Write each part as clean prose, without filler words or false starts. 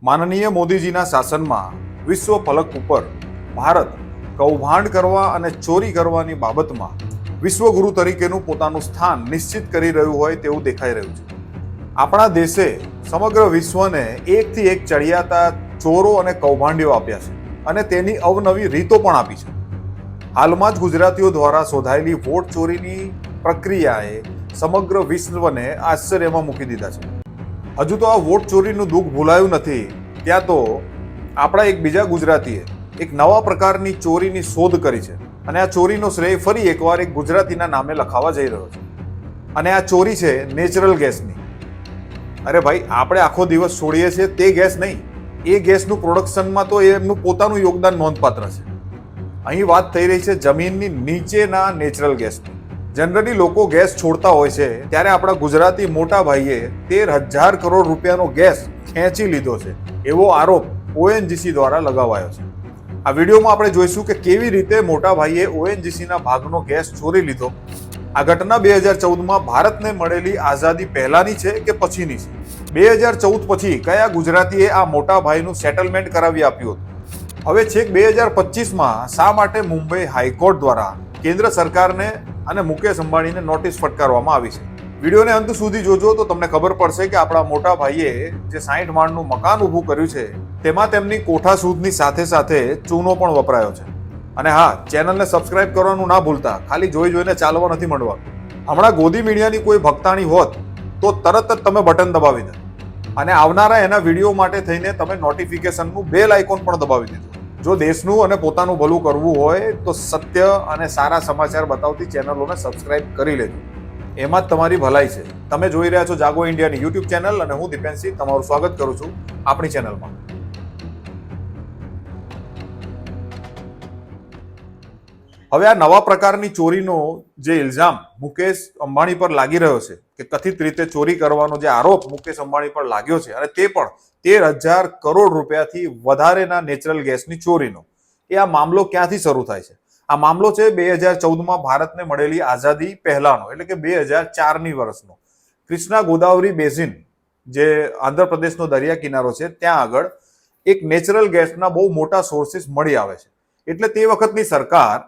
માનનીય મોદીજીના શાસનમાં વિશ્વ ફલક ઉપર ભારત કૌભાંડ કરવા અને ચોરી કરવાની બાબતમાં વિશ્વગુરુ તરીકેનું પોતાનું સ્થાન નિશ્ચિત કરી રહ્યું હોય તેવું દેખાઈ રહ્યું છે. આપણા દેશે સમગ્ર વિશ્વને એકથી એક ચડિયાતા ચોરો અને કૌભાંડીઓ આપ્યા છે અને તેની અવનવી રીતો પણ આપી છે. હાલમાં જ ગુજરાતીઓ દ્વારા શોધાયેલી વોટ ચોરીની પ્રક્રિયાએ સમગ્ર વિશ્વને આશ્ચર્યમાં મૂકી દીધા છે. હજુ તો આ વોટ ચોરીનું દુઃખ ભૂલાયું નથી, ત્યાં તો આપણા એક બીજા ગુજરાતીએ એક નવા પ્રકારની ચોરીની શોધ કરી છે અને આ ચોરીનો શ્રેય ફરી એકવાર એક ગુજરાતીના નામે લખાવા જઈ રહ્યો છે. અને આ ચોરી છે નેચરલ ગેસની. અરે ભાઈ, આપણે આખો દિવસ છોડીએ છીએ તે ગેસ નહીં, એ ગેસનું પ્રોડક્શનમાં તો એમનું પોતાનું યોગદાન નોંધપાત્ર છે. અહીં વાત થઈ રહી છે જમીનની નીચેના નેચરલ ગેસની. જનરલી લોકો ગેસ છોડતા હોય છે ત્યારે આપણા ગુજરાતી મોટા ભાઈએ 13,000 કરોડ રૂપિયાનો ગેસ ખેંચી લીધો છે એવો આરોપ ઓએનજીસી દ્વારા લગાવાયો છે. આ વિડીયોમાં આપણે જોઈશું કે કેવી રીતે મોટા ભાઈએ ઓએનજીસીના ભાગનો ગેસ ચોરી લીધો. આ ઘટના 2014માં ભારતને મળેલી આઝાદી પહેલાની છે કે પછીની છે? 2014 પછી કયા ગુજરાતીએ આ મોટા ભાઈનું સેટલમેન્ટ કરાવી આપ્યું હતું? હવે છેક 2025માં શા માટે મુંબઈ હાઈકોર્ટ દ્વારા કેન્દ્ર સરકારને અને મુકેશ અંબાણીને નોટિસ ફટકારવામાં આવી છે? વિડીયોને અંત સુધી જોજો તો તમને ખબર પડશે કે આપણા મોટા ભાઈએ જે 60 માળનું મકાન ઊભું કર્યું છે તેમાં તેમની કોઠા સૂદની સાથે સાથે ચૂનો પણ વપરાયો છે. અને હા, ચેનલને સબસ્ક્રાઇબ કરવાનું ના ભૂલતા, ખાલી જોઈને ચાલવા નથી માંડવાનું. હમણાં ગોદી મીડિયાની કોઈ ભક્તાણી હોત તો તરત જ તમે બટન દબાવી દે અને આવનારા એના વિડીયો માટે થઈને તમે નોટિફિકેશનનું બેલ આઇકોન પણ દબાવી દીધું. જો દેશનું અને પોતાનું ભલું કરવું હોય તો સત્ય અને સારા સમાચાર બતાવતી ચેનલોને સબસ્ક્રાઇબ કરી લેજો. એમાં જ તમારી ભલાઈ છે. તમે જોઈ રહ્યા છો જાગો ઇન્ડિયાની યુટ્યુબ ચેનલ અને હું દીપેનસિંહ તમારું સ્વાગત કરું છું આપણી ચેનલમાં. હવે આ નવા પ્રકારની ચોરીનો જે ઇલ્ઝામ મુકેશ અંબાણી પર લાગી રહ્યો છે કે કથિત રીતે ચોરી કરવાનો જે આરોપ મુકેશ અંબાણી પર લાગ્યો છે અને તે પણ 13,000 કરોડ રૂપિયાથી વધારેના નેચરલ ગેસની ચોરીનો, એ આ મામલો ક્યાંથી શરૂ થાય છે? આ મામલો છે 2014માં ભારતને મળેલી આઝાદી પહેલાનો, એટલે કે 2004ની વર્ષનો. કૃષ્ણા ગોદાવરી બેઝિન, જે આંધ્રપ્રદેશનો દરિયા કિનારો છે, ત્યાં આગળ એક નેચરલ ગેસના બહુ મોટા સોર્સિસ મળી આવે છે. એટલે તે વખતની સરકાર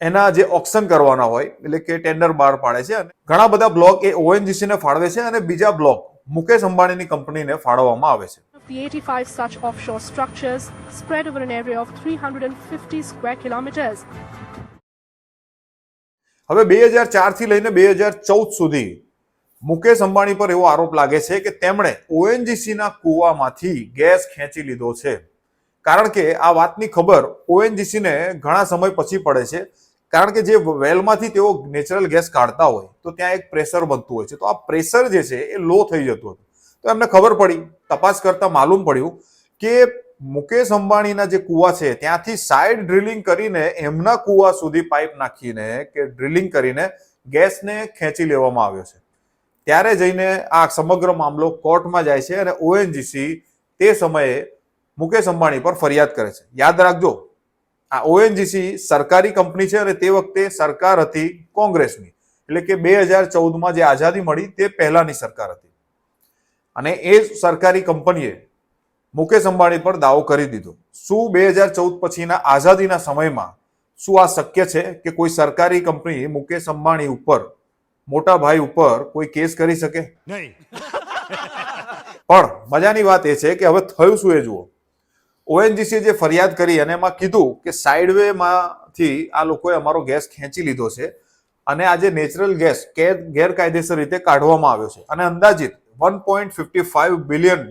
એના જે ઓક્શન કરવાના હોય એટલે કે ટેન્ડર બહાર પાડે છે અને ઘણા બધા બ્લોક એ ઓએનજીસી ને ફાળવે છે અને બીજા બ્લોક મુકેશ અંબાણીની કંપનીને ફાળવવામાં આવે છે. The 85 such offshore structures spread over an area of 350 square kilometers. હવે 2004 થી લઈને 2014 સુધી મુકેશ અંબાણી પર એવો આરોપ લાગે છે કે તેમણે ઓએનજીસી ના કૂવામાંથી ગેસ ખેંચી લીધો છે. કારણ કે આ વાતની ખબર ઓએનજીસી ને ઘણા સમય પછી પડે છે. કારણ કે જે વેલમાંથી તેઓ નેચરલ ગેસ કાઢતા હોય તો ત્યાં એક પ્રેશર બનતું હોય છે. તો આ પ્રેશર જે છે એ લો થઈ જતું હતું. તો એમને ખબર પડી, તપાસ કરતા માલુમ પડ્યું કે મુકેશ અંબાણીના જે કૂવા છે ત્યાંથી સાઇડ ડ્રિલિંગ કરીને એમના કૂવા સુધી પાઇપ નાખીને કે ડ્રિલિંગ કરીને ગેસને ખેંચી લેવામાં આવ્યો છે. ત્યારે જઈને આ સમગ્ર મામલો કોર્ટમાં જાય છે અને ઓએનજીસી તે સમયે મુકેશ અંબાણી પર ફરિયાદ કરે છે. યાદ રાખજો, આ ઓએનજીસી સરકારી કંપની છે અને તે વખતે સરકાર હતી કોંગ્રેસની, એટલે કે 2014માં જે આઝાદી મળી તે પહેલાની સરકાર હતી. અને એ સરકારી કંપનીએ મુકેશ અંબાણી પર દાવો કરી દીધો. શું 2014 પછીના આઝાદીના સમયમાં શું આ શક્ય છે કે કોઈ સરકારી કંપની મુકેશ અંબાણી ઉપર, મોટા ભાઈ ઉપર કોઈ કેસ કરી શકે? નહીં. પણ મજાની વાત એ છે કે હવે થયું શું એ જુઓ. ઓએનજીસી જે ફરિયાદ કરી અને એમાં કીધું કે સાઇડવે માંથી આ લોકોએ અમારો ગેસ ખેંચી લીધો છે અને આ જે નેચરલ ગેસ ગેરકાયદેસર રીતે કાઢવામાં આવ્યો છે અને અંદાજિત $1.55 બિલિયન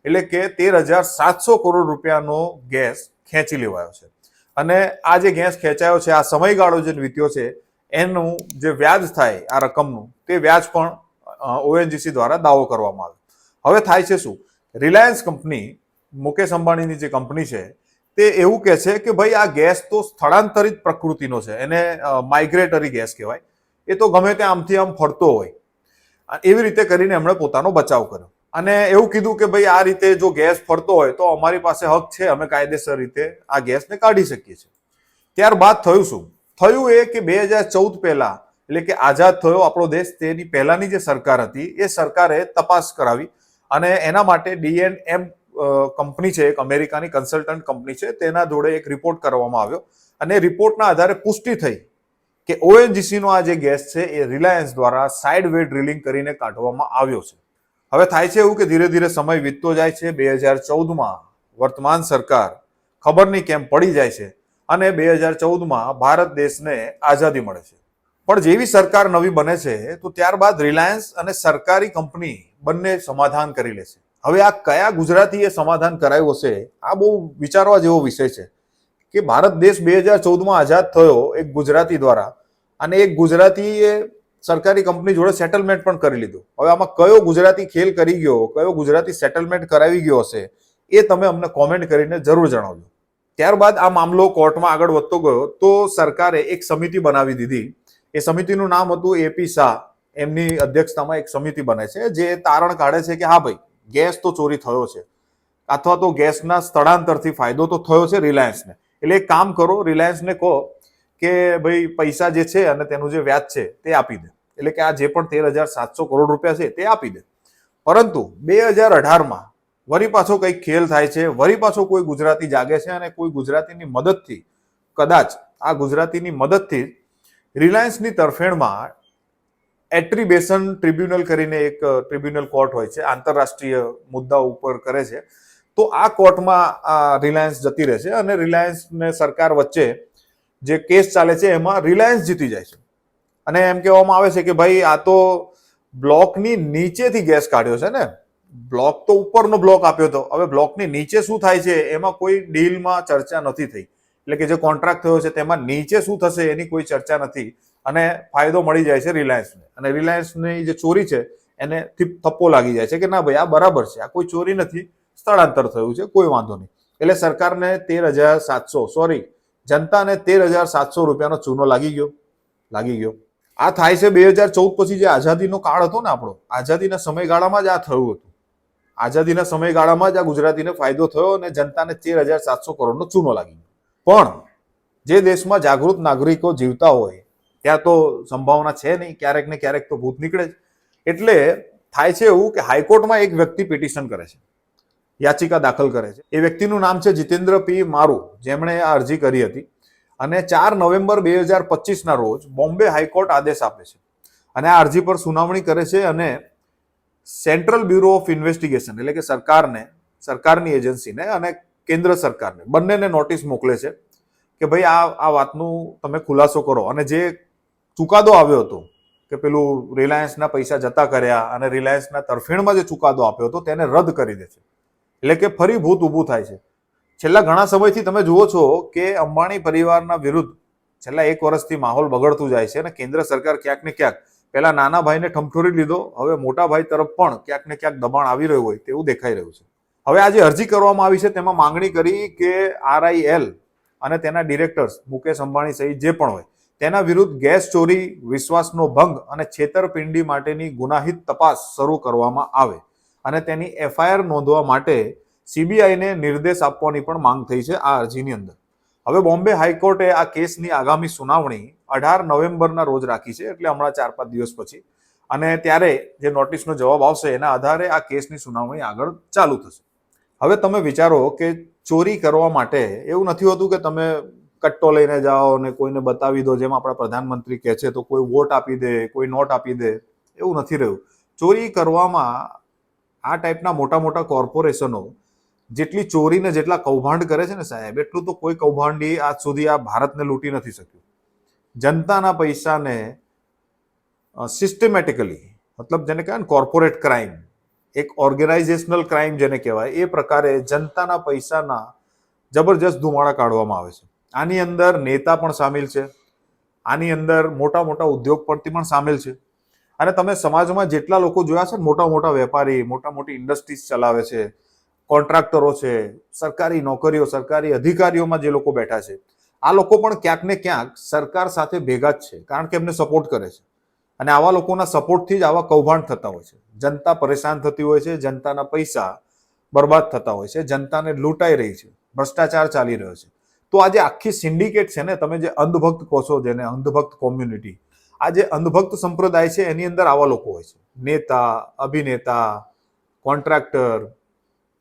એટલે કે 13,700 કરોડ રૂપિયાનો ગેસ ખેંચી લેવાયો છે. અને આ જે ગેસ ખેંચાયો છે, આ સમયગાળો જે વીત્યો છે એનું જે વ્યાજ થાય આ રકમનું, તે વ્યાજ પણ ઓએનજીસી દ્વારા દાવો કરવામાં આવ્યો. હવે થાય છે શું? રિલાયન્સ કંપની, મુકેશ અંબાણીની જે કંપની છે, તે એવું કહે છે કે ભાઈ આ ગેસ તો સ્થળાંતરિત પ્રકૃતિનો છે, એને માઇગ્રેટરી ગેસ કહેવાય. એ તો ગમે ત્યાં આમથી આમ ફરતો હોય. એવી રીતે કરીને એમણે પોતાનો બચાવ કર્યો અને એવું કીધું કે ભાઈ આ રીતે જો ગેસ ફરતો હોય તો અમારી પાસે હક છે, અમે કાયદેસર રીતે આ ગેસને કાઢી શકીએ છીએ. ત્યારબાદ થયું શું? થયું એ કે 2014 પહેલા, એટલે કે આઝાદ થયો આપણો દેશ તેની પહેલાની જે સરકાર હતી એ સરકારે તપાસ કરાવી અને એના માટે D&M કંપની છે, એક અમેરિકાની કન્સલ્ટન્ટ કંપની છે, તેના જોડે એક રિપોર્ટ કરવામાં આવ્યો અને રિપોર્ટના આધારે પુષ્ટિ થઈ કે ONGC નો આ જે ગેસ છે એ રિલાયન્સ દ્વારા સાઇડ વે ડ્રિલિંગ કરીને કાઢવામાં આવ્યો છે. હવે થાય છે એવું કે ધીરે ધીરે સમય વીતતો જાય છે. 2014માં વર્તમાન સરકાર ખબર નહીં કેમ પડી જાય છે અને 2014માં ભારત દેશને આઝાદી મળે છે. પણ જેવી સરકાર નવી બને છે તો ત્યારબાદ રિલાયન્સ અને સરકારી કંપની બંને સમાધાન કરી લે છે. હવે આ કયા ગુજરાતીએ સમાધાન કરાયું હશે, આ બહુ વિચારવા જેવો વિષય છે કે ભારત દેશ 2014માં આઝાદ થયો એક ગુજરાતી દ્વારા અને એક ગુજરાતીએ સરકારી કંપની જોડે સેટલમેન્ટ પણ કરી લીધું. હવે આમાં કયો ગુજરાતી ખેલ કરી ગયો, કયો ગુજરાતી સેટલમેન્ટ કરાવી ગયો હશે, એ તમે અમને કોમેન્ટ કરીને જરૂર જણાવજો. ત્યારબાદ આ મામલો કોર્ટમાં આગળ વધતો ગયો તો સરકારે એક સમિતિ બનાવી દીધી. એ સમિતિનું નામ હતું AP શાહ. એમની અધ્યક્ષતામાં એક સમિતિ બને છે જે તારણ કાઢે છે કે હા ભાઈ, ગેસ તો ચોરી થયો છે અથવા તો ગેસના સ્થળાંતરથી ફાયદો તો થયો છે રિલાયન્સને. એટલે એક કામ કરો, રિલાયન્સને કહો કે ભાઈ પૈસા જે છે અને તેનું જે વ્યાજ છે તે આપી દે. એટલે કે આ જે પણ 13,700 કરોડ રૂપિયા છે તે આપી દે. પરંતુ 2018માં વળી પાછો કંઈક ખેલ થાય છે, વળી પાછો કોઈ ગુજરાતી જાગે છે અને કોઈ ગુજરાતીની મદદથી, કદાચ આ ગુજરાતીની મદદથી રિલાયન્સની તરફેણમાં એટ્રીબેશન ટ્રિબ્યુનલ કરીને એક ટ્રિબ્યુનલ કોર્ટ હોય છે, આંતરરાષ્ટ્રીય મુદ્દા ઉપર કરે છે. તો આ કોર્ટમાં રિલાયન્સ જતી રહે છે અને રિલાયન્સ ને સરકાર વચ્ચે જે કેસ ચાલે છે એમાં રિલાયન્સ જીતી જાય છે અને એમ કહેવામાં આવે છે કે ભાઈ આ તો બ્લોકની નીચેથી ગેસ કાઢ્યો છે ને, બ્લોક તો ઉપરનો બ્લોક આપ્યો હતો, હવે બ્લોકની નીચે શું થાય છે એમાં કોઈ ડીલમાં ચર્ચા નથી થઈ. એટલે કે જે કોન્ટ્રાક્ટ થયો છે તેમાં નીચે શું થશે એની કોઈ ચર્ચા નથી અને ફાયદો મળી જાય છે રિલાયન્સને. અને રિલાયન્સની જે ચોરી છે એને થપ્પો લાગી જાય છે કે ના ભાઈ આ બરાબર છે, આ કોઈ ચોરી નથી, સ્થળાંતર થયું છે, કોઈ વાંધો નહીં. એટલે સરકારને 13,700 જનતાને 13,700 રૂપિયાનો ચૂનો લાગી ગયો. આ થાય છે 2014 પછી જે આઝાદીનો કાળ હતો ને આપણો, આઝાદીના સમયગાળામાં જ આ થયું હતું. આઝાદીના સમયગાળામાં જ આ ગુજરાતીને ફાયદો થયો અને જનતાને 13,700 કરોડનો ચૂનો લાગી ગયો. પણ જે દેશમાં જાગૃત નાગરિકો જીવતા હોય ત્યાં તો સંભાવના છે નહીં, ક્યારેક ને ક્યારેક તો ભૂત નીકળે જ. એટલે થાય છે એવું કે હાઈકોર્ટમાં એક વ્યક્તિ પિટિશન કરે છે, યાચિકા દાખલ કરે છે. એ વ્યક્તિનું નામ છે જીતેન્દ્ર P. મારુ, જેમણે આ અરજી કરી હતી. અને 4 નવેમ્બર 2025ના રોજ બોમ્બે હાઈકોર્ટ આદેશ આપે છે અને આ અરજી પર સુનાવણી કરે છે અને સેન્ટ્રલ બ્યુરો ઓફ ઇન્વેસ્ટિગેશન એટલે કે સરકારની એજન્સીને અને કેન્દ્ર સરકારને બંનેને નોટિસ મોકલે છે કે ભાઈ આ વાતનું તમે ખુલાસો કરો. અને જે ચુકાદો આવ્યો હતો કે પેલું રિલાયન્સના પૈસા જતા કર્યા અને રિલાયન્સના તરફેણમાં જે ચુકાદો આપ્યો હતો તેને રદ કરી દે છે. એટલે કે ફરી ભૂત ઊભું થાય છે. છેલ્લા ઘણા સમયથી તમે જુઓ છો કે અંબાણી પરિવારના વિરુદ્ધ છેલ્લા 1 વર્ષથી માહોલ બગડતું જાય છે અને કેન્દ્ર સરકાર ક્યાંક ને ક્યાંક પેલા નાના ભાઈને ઠમઠોરી લીધો, હવે મોટા ભાઈ તરફ પણ ક્યાંક ને ક્યાંક દબાણ આવી રહ્યું હોય તેવું દેખાઈ રહ્યું છે. હવે આ જે અરજી કરવામાં આવી છે તેમાં માંગણી કરી કે RIL અને તેના ડિરેક્ટર્સ મુકેશ અંબાણી સહિત જે પણ હોય તેના વિરુદ્ધ ગેસ ચોરી, વિશ્વાસનો ભંગ અને છેતરપિંડી માટેની ગુનાહિત તપાસ શરૂ કરવામાં આવે અને તેની FIR નોંધવા માટે CBIને નિર્દેશ આપવાની પણ માંગ થઈ છે આ અરજીની અંદર. હવે બોમ્બે હાઈકોર્ટે આ કેસની આગામી સુનાવણી 18 નવેમ્બરના રોજ રાખી છે, એટલે હમણાં 4-5 દિવસ પછી. અને ત્યારે જે નોટિસનો જવાબ આવશે એના આધારે આ કેસની સુનાવણી આગળ ચાલુ થશે. હવે તમે વિચારો કે ચોરી કરવા માટે એવું નથી હોતું કે તમે કટ્ટો લઈને જાઓ અને કોઈને બતાવી દો, જેમ આપણા પ્રધાનમંત્રી કહે છે તો કોઈ વોટ આપી દે, કોઈ નોટ આપી દે, એવું નથી રહ્યું. ચોરી કરવામાં આ ટાઈપના મોટા મોટા કોર્પોરેશનો જેટલી ચોરીને જેટલા કૌભાંડ કરે છે ને સાહેબ, એટલું તો કોઈ કૌભાંડી આજ સુધી આ ભારતને લૂંટી નથી શક્યું. જનતાના પૈસાને સિસ્ટમેટિકલી, મતલબ જેને કહેવાય ને કોર્પોરેટ ક્રાઇમ, એક ઓર્ગેનાઇઝેશનલ ક્રાઇમ જેને કહેવાય, એ પ્રકારે જનતાના પૈસાના જબરજસ્ત ધુમાડા કાઢવામાં આવે છે. આની અંદર નેતા પણ સામેલ છે, આની અંદર મોટા મોટા ઉદ્યોગપતિ પણ સામેલ છે. અને તમે સમાજમાં જેટલા લોકો જોયા છે, મોટા મોટા વેપારી, મોટા મોટી ઇન્ડસ્ટ્રીઝ ચલાવે છે, કોન્ટ્રાક્ટરો છે, સરકારી નોકરીઓ, સરકારી અધિકારીઓમાં જે લોકો બેઠા છે, આ લોકો પણ ક્યાંક ને ક્યાંક સરકાર સાથે ભેગા જ છે, કારણ કે એમને સપોર્ટ કરે છે. અને આવા લોકોના સપોર્ટથી જ આવા કૌભાંડ થતા હોય છે. જનતા પરેશાન થતી હોય છે, જનતાના પૈસા બરબાદ થતા હોય છે, જનતાને લૂંટાઈ રહી છે, ભ્રષ્ટાચાર ચાલી રહ્યો છે. તો આ જે આખી સિન્ડિકેટ છે ને, તમે જે અંધભક્ત કહો છો, જેને અંધભક્ત કોમ્યુનિટી, આ જે અંધભક્ત સંપ્રદાય છે એની અંદર આવા લોકો હોય છે, નેતા, અભિનેતા, કોન્ટ્રાક્ટર,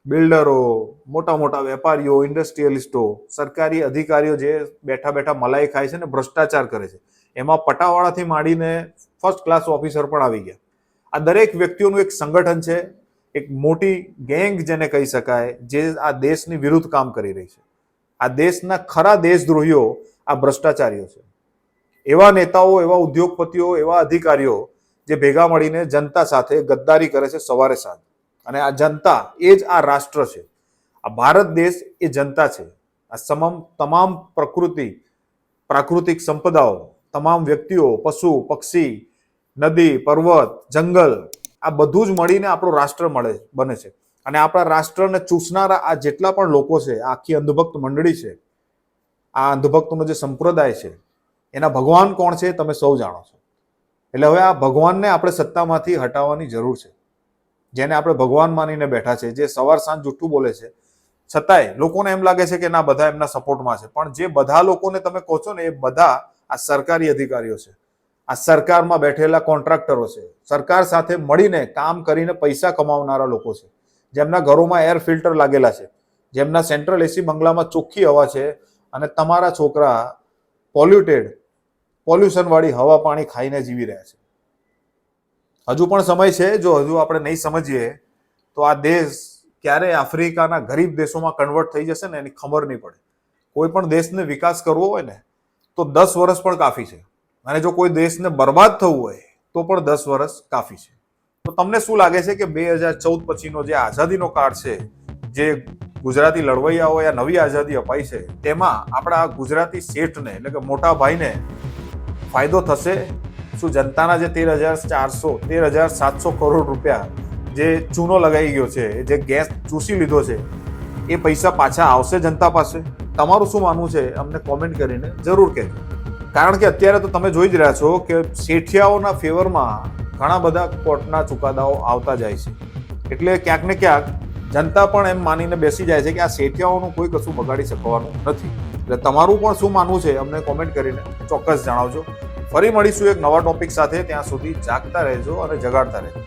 બિલ્ડરો, મોટા મોટા વેપારીઓ, ઇન્ડસ્ટ્રીયલિસ્ટો, સરકારી અધિકારીઓ જે બેઠા બેઠા મલાઈ ખાય છે ને ભ્રષ્ટાચાર કરે છે, એમાં પટાવાળાથી માંડીને ફર્સ્ટ ક્લાસ ઓફિસર પણ આવી ગયા. આ દરેક વ્યક્તિઓનું એક સંગઠન છે, એક મોટી ગેંગ જેને કહી શકાય, જે આ દેશની વિરુદ્ધ કામ કરી રહી છે. આ દેશના ખરા દેશદ્રોહીઓ આ ભ્રષ્ટાચારીઓ છે. એવા નેતાઓ, એવા ઉદ્યોગપતિઓ, એવા અધિકારીઓ જે ભેગા મળીને જનતા સાથે ગદ્દારી કરે છે સવારે સાંજ. અને આ જનતા એ જ આ રાષ્ટ્ર છે. આ ભારત દેશ એ જનતા છે. આ તમામ પ્રાકૃતિક સંપદાઓ, તમામ વ્યક્તિઓ, પશુ, પક્ષી, નદી, પર્વત, જંગલ, આ બધું જ મળીને આપણું રાષ્ટ્ર બને છે. અને આપણા રાષ્ટ્રને ચૂસનારા આ જેટલા પણ લોકો છે, આખી અંધભક્ત મંડળી છે, આ અંધભક્તનો જે સંપ્રદાય છે, એના ભગવાન કોણ છે તમે સૌ જાણો છો. એટલે હવે આ ભગવાનને આપણે સત્તામાંથી હટાવવાની જરૂર છે. જેને આપણે ભગવાન માનીને બેઠા છે, જે સવાર સાંજ જૂઠું બોલે છે, છતાંય લોકોને એમ લાગે છે કે ના બધા એમના સપોર્ટમાં છે. પણ જે બધા લોકોને તમે કહો છો ને, એ બધા આ સરકારી અધિકારીઓ છે, આ સરકારમાં બેઠેલા કોન્ટ્રાક્ટરો છે, સરકાર સાથે મળીને કામ કરીને પૈસા કમાવનારા લોકો છે, જેમના ઘરોમાં એર ફિલ્ટર લાગેલા છે, જેમના સેન્ટ્રલ એસી બંગલામાં ચોખ્ખી હવા છે, અને તમારા છોકરા પોલ્યુશન વાળી હવા પાણી ખાઈને જીવી રહ્યા છે. હજુ પણ સમય છે. જો હજુ આપણે નહીં સમજીએ તો આ દેશ ક્યારે આફ્રિકાના ગરીબ દેશોમાં કન્વર્ટ થઈ જશે ને એની ખબર નહીં પડે. કોઈ પણ દેશને વિકાસ કરવો હોય ને તો 10 વર્ષ પણ કાફી છે, અને જો કોઈ દેશને બરબાદ થવું હોય તો પણ 10 વર્ષ કાફી છે. તો તમને શું લાગે છે કે 2014 પછીનો જે આઝાદીનો કાળ છે, જે ગુજરાતી લડવૈયાઓએ નવી આઝાદી અપાઈ છે, તેમાં આપણા ગુજરાતી શેઠને એટલે કે મોટા ભાઈને ફાયદો થશે? શું જનતાના જે 13,700 કરોડ રૂપિયા જે ચૂનો લગાઈ ગયો છે, જે ગેસ ચૂસી લીધો છે, એ પૈસા પાછા આવશે જનતા પાસે? તમારું શું માનવું છે અમને કોમેન્ટ કરીને જરૂર કહેજો. કારણ કે અત્યારે તો તમે જોઈ જ રહ્યા છો કે શેઠિયાઓના ફેવરમાં ઘણા બધા કોર્ટના ચુકાદાઓ આવતા જાય છે. એટલે ક્યાંક ને ક્યાંક જનતા પણ એમ માનીને બેસી જાય છે કે આ શેઠિયાઓનું કોઈ કશું બગાડી શકવાનું નથી. એટલે તમારું પણ શું માનવું છે અમને કોમેન્ટ કરીને ચોક્કસ જણાવજો. ફરી મળીશું એક નવા ટોપિક સાથે. ત્યાં સુધી જાગતા રહેજો અને જગાડતા રહેજો.